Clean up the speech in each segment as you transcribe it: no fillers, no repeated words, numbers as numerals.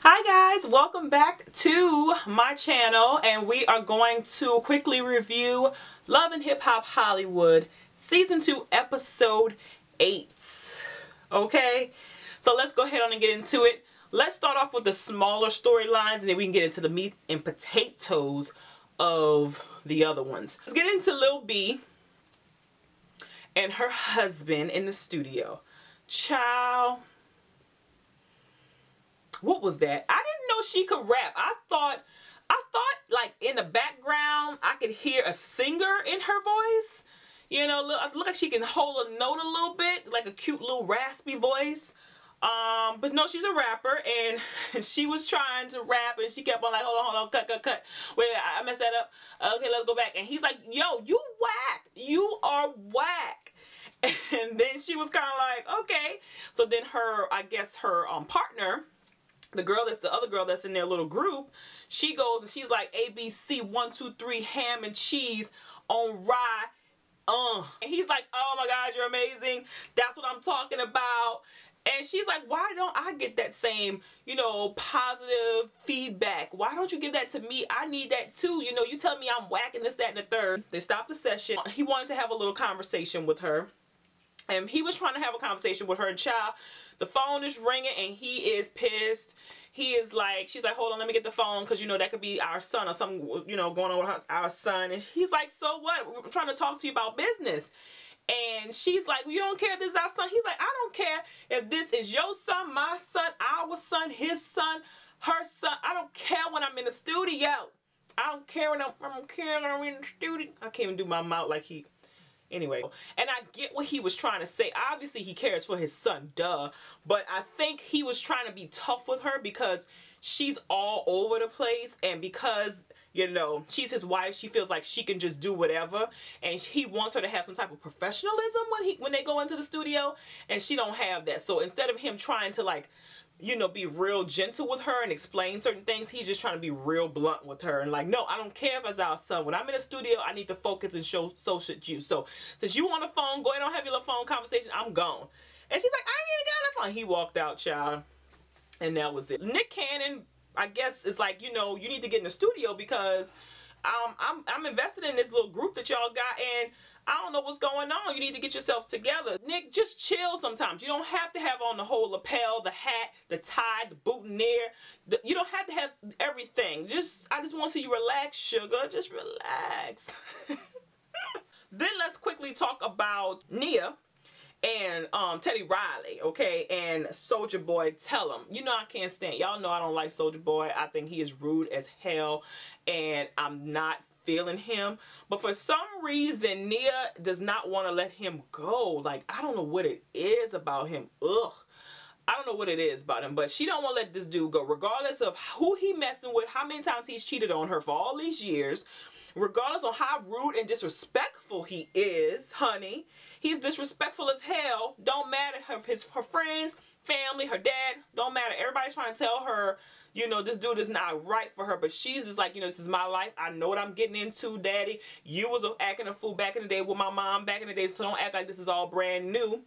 Hi guys, welcome back to my channel, and we are going to quickly review Love and Hip Hop Hollywood Season 2 Episode 8. Okay, so let's go ahead on and get into it. Let's start off with the smaller storylines and then we can get into the meat and potatoes of the other ones. Let's get into Lil B and her husband in the studio. Child, what was that? I didn't know she could rap. I thought like in the background I could hear a singer in her voice. You know, look like she can hold a note a little bit, like a cute little raspy voice. But no, she's a rapper, and she was trying to rap, and she kept on like, hold on, cut. Wait, I messed that up. Okay, let's go back. And he's like, yo, you whack. You are whack. And then she was kind of like, okay. So then her, I guess her partner, the other girl that's in their little group, she goes and she's like, ABC 1 2 3 ham and cheese on rye. And he's like, oh my gosh, you're amazing. That's what I'm talking about. And she's like, why don't I get that same, you know, positive feedback? Why don't you give that to me? I need that too. You know, you tell me I'm whacking this, that, and the third. They stopped the session. He wanted to have a little conversation with her. And he was trying to have a conversation with her, and child, the phone is ringing and he is pissed. He is like, she's like, hold on, let me get the phone, because, you know, that could be our son or something, you know, going on with our son. And he's like, so what? We're trying to talk to you about business. And she's like, well, you don't care if this is our son? He's like, I don't care if this is your son, my son, our son, his son, her son. I don't care when I'm in the studio. I don't care when I'm in the studio. I can't even do my mouth like he... Anyway, and I get what he was trying to say. Obviously, he cares for his son, duh. But I think he was trying to be tough with her because she's all over the place. And because, you know, she's his wife, she feels like she can just do whatever. And he wants her to have some type of professionalism when they go into the studio. And she don't have that. So instead of him trying to, like, you know, be real gentle with her and explain certain things, he's just trying to be real blunt with her and like, no, I don't care if it's our son. When I'm in the studio, I need to focus, and so should you. So since you on the phone, go ahead and have your little phone conversation. I'm gone. And she's like, I ain't even get on the phone. He walked out, child, and that was it. Nick Cannon, I guess, is like, you know, you need to get in the studio because I'm invested in this little group that y'all got, and I don't know what's going on. You need to get yourself together. Nick, just chill sometimes. You don't have to have on the whole lapel, the hat, the tie, the boutonniere. You don't have to have everything. I just want to see you relax, sugar. Just relax. Then let's quickly talk about Nia and Teddy Riley, okay, and Soulja Boy. Tell him, you know, I can't stand. Y'all know I don't like Soulja Boy. I think he is rude as hell, and I'm not feeling him. But for some reason, Nia does not want to let him go. Like, I don't know what it is about him. Ugh. I don't know what it is about him, but she don't want to let this dude go, regardless of who he messing with, how many times he's cheated on her for all these years, regardless of how rude and disrespectful he is, honey. He's disrespectful as hell. Don't matter. Her friends, family, her dad, don't matter. Everybody's trying to tell her, you know, this dude is not right for her, but she's just like, you know, this is my life. I know what I'm getting into, daddy. You was acting a fool back in the day with my mom back in the day, so don't act like this is all brand new.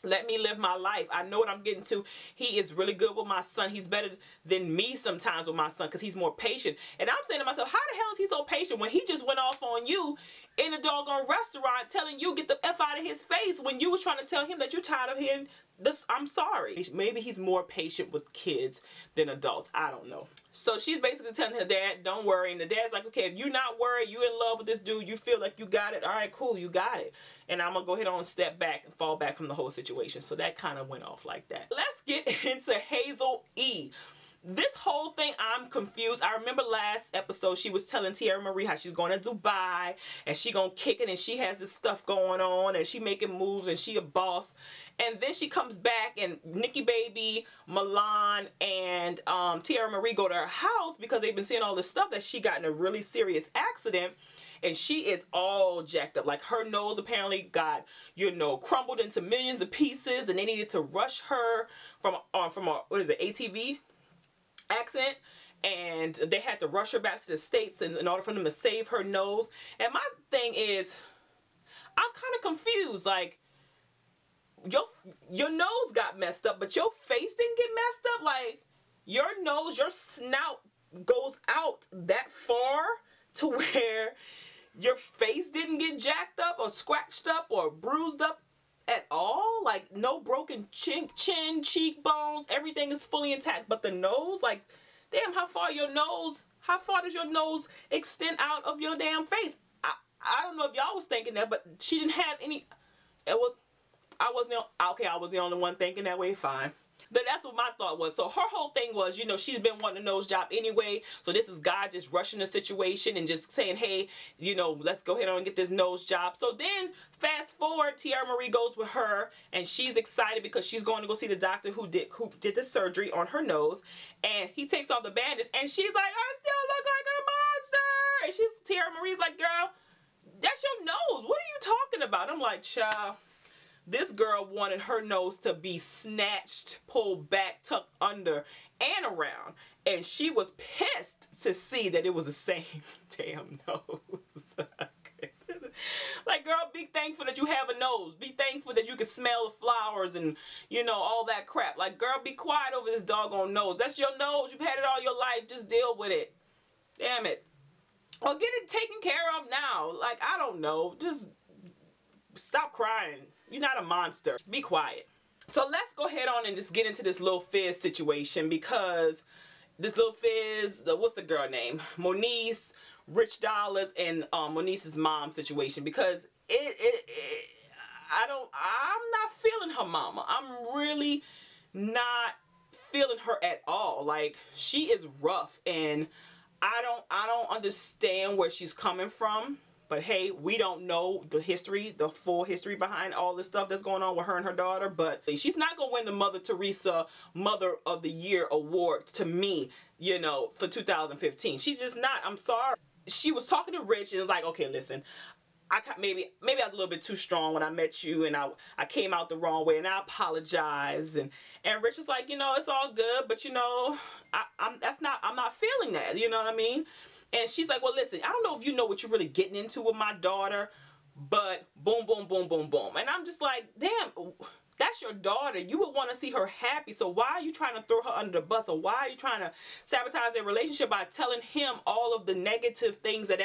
Let me live my life. I know what I'm getting to. He is really good with my son. He's better than me sometimes with my son because he's more patient. And I'm saying to myself, how the hell is he so patient when he just went off on you in a doggone restaurant telling you get the F out of his face when you was trying to tell him that you're tired of hearing this? I'm sorry. Maybe he's more patient with kids than adults. I don't know. So she's basically telling her dad, don't worry. And the dad's like, okay, if you're not worried, you in love with this dude, you feel like you got it. All right, cool, you got it. And I'm going to go ahead on and step back and fall back from the whole situation. So that kind of went off like that. Let's get into Hazel E. This whole thing, I'm confused. I remember last episode, she was telling Tierra Marie how she's going to Dubai and she gonna kick it and she has this stuff going on and she making moves and she a boss. And then she comes back and Nikki Baby, Milan, and Tierra Marie go to her house because they've been seeing all this stuff that she got in a really serious accident. And she is all jacked up. Like, her nose apparently got, you know, crumbled into millions of pieces, and they needed to rush her from a, what is it, ATV accident, and they had to rush her back to the States in order for them to save her nose. And my thing is, I'm kind of confused. Like, your nose got messed up, but your face didn't get messed up. Like, your nose, your snout goes out that far to where your face didn't get jacked up or scratched up or bruised up at all. Like, no broken chin, cheekbones, everything is fully intact, but the nose, like, damn, how far does your nose extend out of your damn face? I don't know if y'all was thinking that, but she didn't have any. I was the only one thinking that way. Fine. But that's what my thought was. So her whole thing was, you know, she's been wanting a nose job anyway. So this is God just rushing the situation and just saying, hey, you know, let's go ahead and get this nose job. So then fast forward, Tiara Marie goes with her and she's excited because she's going to go see the doctor who did the surgery on her nose. And he takes off the bandage and she's like, I still look like a monster. And Tiara Marie's like, girl, that's your nose. What are you talking about? I'm like, child. This girl wanted her nose to be snatched, pulled back, tucked under, and around. And she was pissed to see that it was the same damn nose. Like, girl, be thankful that you have a nose. Be thankful that you can smell the flowers and, you know, all that crap. Like, girl, be quiet over this doggone nose. That's your nose. You've had it all your life. Just deal with it. Damn it. Or get it taken care of now. Like, I don't know. Just stop crying. You're not a monster. Be quiet. So let's go ahead on and just get into this Lil Fizz situation, because this Lil Fizz, what's the girl name? Moniece, Rich Dollars, and Moniece's mom situation, because I'm not feeling her mama. I'm really not feeling her at all. Like, she is rough, and I don't understand where she's coming from. But hey, we don't know the history, the full history behind all this stuff that's going on with her and her daughter. But she's not going to win the Mother Teresa Mother of the Year award to me, you know, for 2015. She's just not. I'm sorry. She was talking to Rich and was like, okay, listen, maybe I was a little bit too strong when I met you, and I came out the wrong way, and I apologize. And Rich was like, you know, it's all good, but you know, I'm not feeling that. You know what I mean? And she's like, well, listen, I don't know if you know what you're really getting into with my daughter, but boom, boom, boom, boom, boom. And I'm just like, damn, that's your daughter. You would want to see her happy. So why are you trying to throw her under the bus? Or why are you trying to sabotage their relationship by telling him all of the negative things that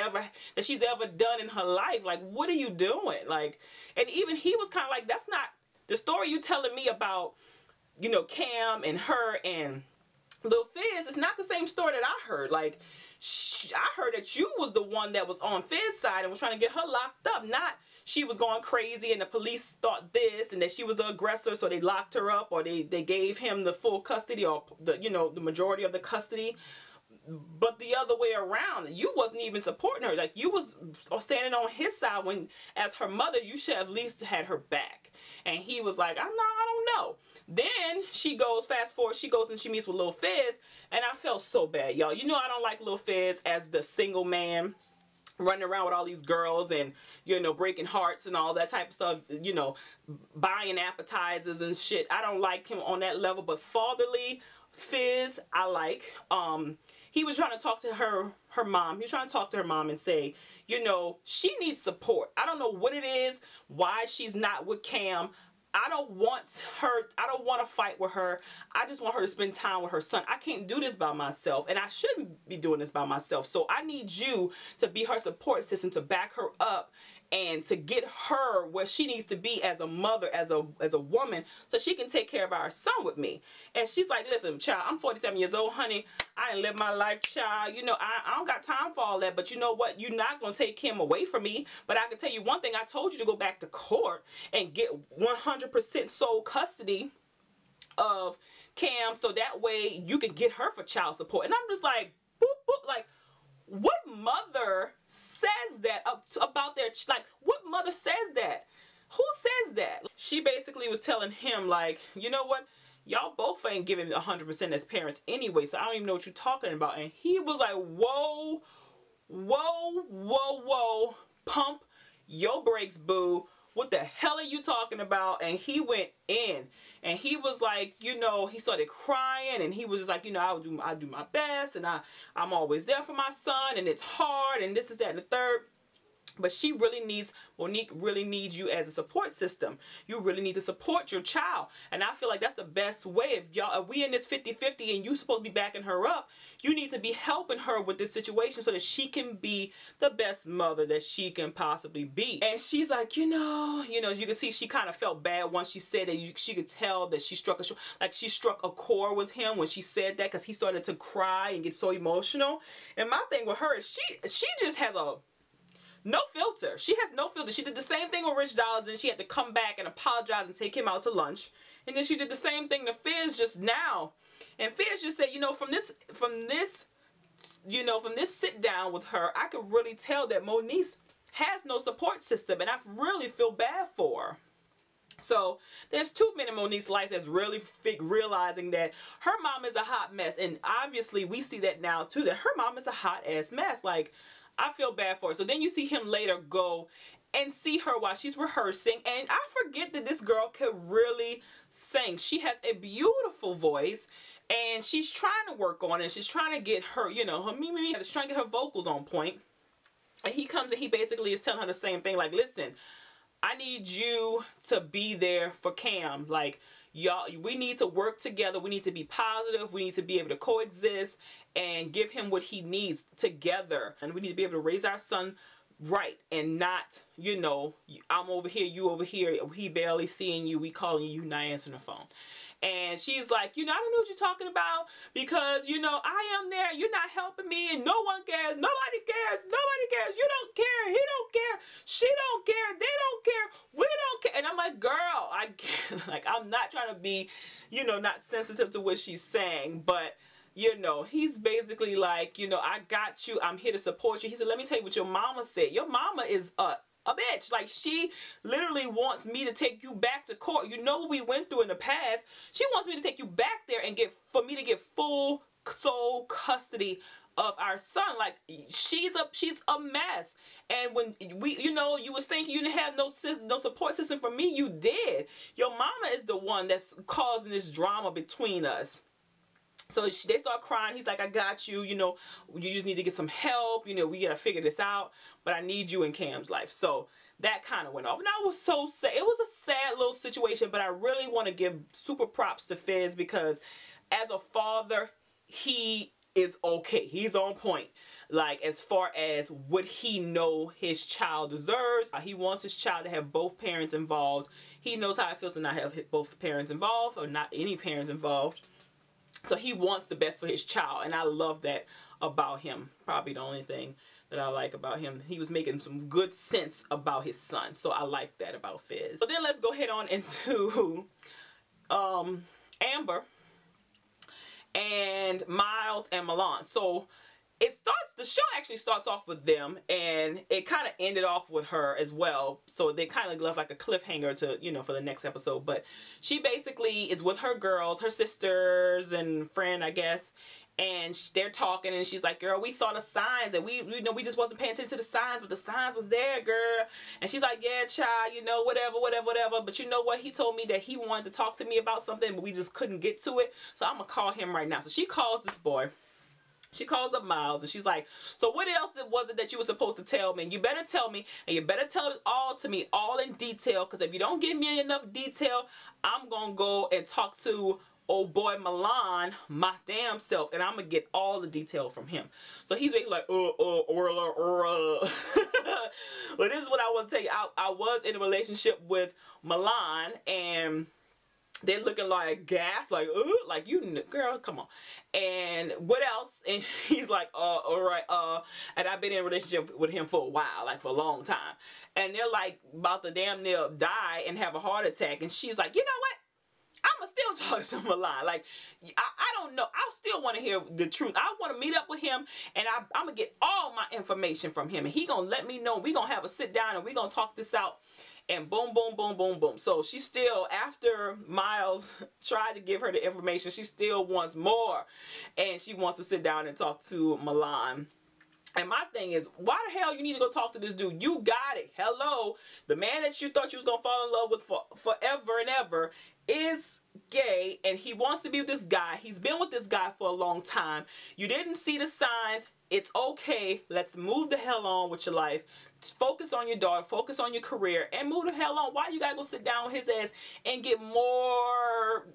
she's ever done in her life? Like, what are you doing? Like, and even he was kind of like, that's not the story you telling me about, you know, Cam and her and Lil Fizz. It's not the same story that I heard. Like, I heard that you was the one that was on Fizz's side and was trying to get her locked up. Not she was going crazy and the police thought this and that she was the aggressor, so they locked her up, or they gave him the full custody, or the, you know, the majority of the custody. But the other way around, you wasn't even supporting her. Like, you was standing on his side when, as her mother, you should have at least had her back. And he was like, I don't know. Then she goes, fast forward, she goes and she meets with Lil Fizz, and I felt so bad, y'all. You know, I don't like Lil Fizz as the single man running around with all these girls and, you know, breaking hearts and all that type of stuff, you know, buying appetizers and shit. I don't like him on that level. But fatherly Fizz, I like. He was trying to talk to her mom. He was trying to talk to her mom and say, you know, she needs support. I don't know what it is, why she's not with Cam. I don't want to fight with her. I just want her to spend time with her son. I can't do this by myself, and I shouldn't be doing this by myself. So I need you to be her support system, to back her up, and to get her where she needs to be as a mother, as a woman, so she can take care of our son with me. And she's like, listen, child, I'm 47 years old, honey. I ain't lived my life, child. You know, I don't got time for all that. But you know what? You're not going to take him away from me. But I can tell you one thing. I told you to go back to court and get 100% sole custody of Cam, so that way you can get her for child support. And I'm just like, boop, boop, like, what mother says that about their, like, what mother says that? Who says that? She basically was telling him, like, you know what? Y'all both ain't giving 100% as parents anyway, so I don't even know what you're talking about. And he was like, whoa, whoa, whoa, whoa, pump your brakes, boo. What the hell are you talking about? And he went in, and he was like, you know, he started crying, and he was just like, you know, I do my best, and I'm always there for my son, and it's hard, and this is that and the third. But she really needs, Monique really needs you as a support system. You really need to support your child. And I feel like that's the best way. If we in this 50-50 and you supposed to be backing her up, you need to be helping her with this situation so that she can be the best mother that she can possibly be. And she's like, you know, you can see she kind of felt bad once she said that. She could tell that she struck a chord with him when she said that, because he started to cry and get so emotional. And my thing with her is she just has no filter. She has no filter. She did the same thing with Rich Dollars, and she had to come back and apologize and take him out to lunch. And then she did the same thing to Fizz just now. And Fizz just said, from this sit down with her, I could really tell that Monique has no support system, and I really feel bad for her. So there's 2 men in Monique's life that's really realizing that her mom is a hot mess. And obviously we see that now too, that her mom is a hot ass mess. Like, I feel bad for her. So then you see him later go and see her while she's rehearsing. And I forget that this girl could really sing. She has a beautiful voice, and she's trying to work on it. She's trying to get her, she's trying to get her vocals on point. And he comes and he basically is telling her the same thing. Like, listen, I need you to be there for Cam. Like, y'all, we need to work together. We need to be positive. We need to be able to coexist and give him what he needs together. And we need to be able to raise our son right, and not, I'm over here, you over here, he barely seeing you, we calling you, not answering the phone. And she's like, I don't know what you're talking about, because, I am there, you're not helping me, and no one cares, nobody cares, you don't care, he don't care, she don't care, they don't care, we don't care. And I'm like, girl, I'm not trying to be, not sensitive to what she's saying, but he's basically like, I got you, I'm here to support you. He said, let me tell you what your mama said. Your mama is a bitch. Like, she literally wants me to take you back to court. You know what we went through in the past. She wants me to take you back there and for me to get full sole custody of our son. Like, she's a mess. And when you was thinking you didn't have no support system for me, you did. Your mama is the one that's causing this drama between us. So they start crying. He's like, I got you, you just need to get some help. We got to figure this out. But I need you in Cam's life. So that kind of went off. And I was so sad. It was a sad little situation. But I really want to give super props to Fizz, because as a father, he is okay. He's on point. Like, as far as what he know his child deserves. He wants his child to have both parents involved. He knows how it feels to not have both parents involved, or not any parents involved. So he wants the best for his child, and I love that about him. Probably the only thing that I like about him. He was making some good sense about his son, so I like that about Fizz. So then let's go head on into Amber and Miles and Milan. So the show actually starts off with them, and it kind of ended off with her as well. So they kind of left like a cliffhanger to, for the next episode. But she basically is with her girls, her sisters and friend, I guess. And they're talking, and she's like, girl, we saw the signs, and we just wasn't paying attention to the signs, but the signs was there, girl. And she's like, yeah, child, whatever. But you know what? He told me that he wanted to talk to me about something, but we just couldn't get to it. So I'm going to call him right now. So she calls this boy. She calls up Miles, and she's like, so what else was it that you were supposed to tell me? And you better tell me, and you better tell it all to me, all in detail, because if you don't give me enough detail, I'm going to go and talk to old boy Milan, my damn self, and I'm going to get all the detail from him. So he's basically like, But this is what I want to tell you. I was in a relationship with Milan, and they're looking like gas, like girl, come on. And what else? And he's like, all right, and I've been in a relationship with him for a while, like for a long time. And they're like about to damn near die and have a heart attack. And she's like, you know what? I'ma still talk to Milan. Like, I don't know. I still want to hear the truth. I want to meet up with him, and I'm gonna get all my information from him, and he gonna let me know. We gonna have a sit down, and we gonna talk this out. And boom, boom, boom, boom, boom. So she still, after Miles tried to give her the information, she still wants more. And she wants to sit down and talk to Milan. And my thing is, why the hell you need to go talk to this dude? You got it. Hello. The man that you thought you was going to fall in love with for forever and ever is gay and he wants to be with this guy. He's been with this guy for a long time. You didn't see the signs. It's okay. Let's move the hell on with your life. Focus on your daughter. Focus on your career and move the hell on. Why you gotta go sit down with his ass and get more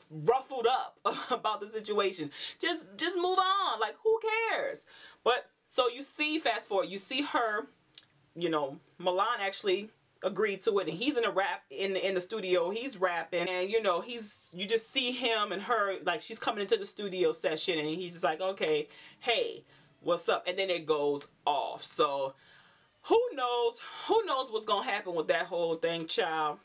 ruffled up about the situation? Just move on. Like, who cares? But so you see, fast forward, you see her, you know, Milan actually agreed to it, and he's in a rap in the studio. He's rapping, and you know, you just see him and her, like, she's coming into the studio session and he's just like, okay, hey, what's up? And then it goes off. So who knows what's gonna happen with that whole thing, child.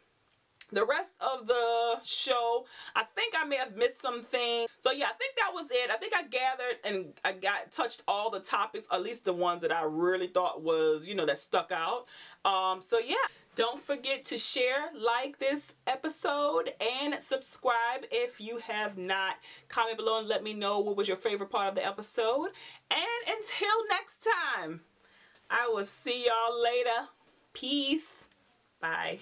The rest of the show, I think I may have missed some things. So yeah, I think that was it. I think I gathered and I touched all the topics, at least the ones that I really thought was, you know, that stuck out. So yeah, don't forget to share, like this episode, and subscribe if you have not. Comment below and let me know what was your favorite part of the episode. And until next time, I will see y'all later. Peace. Bye.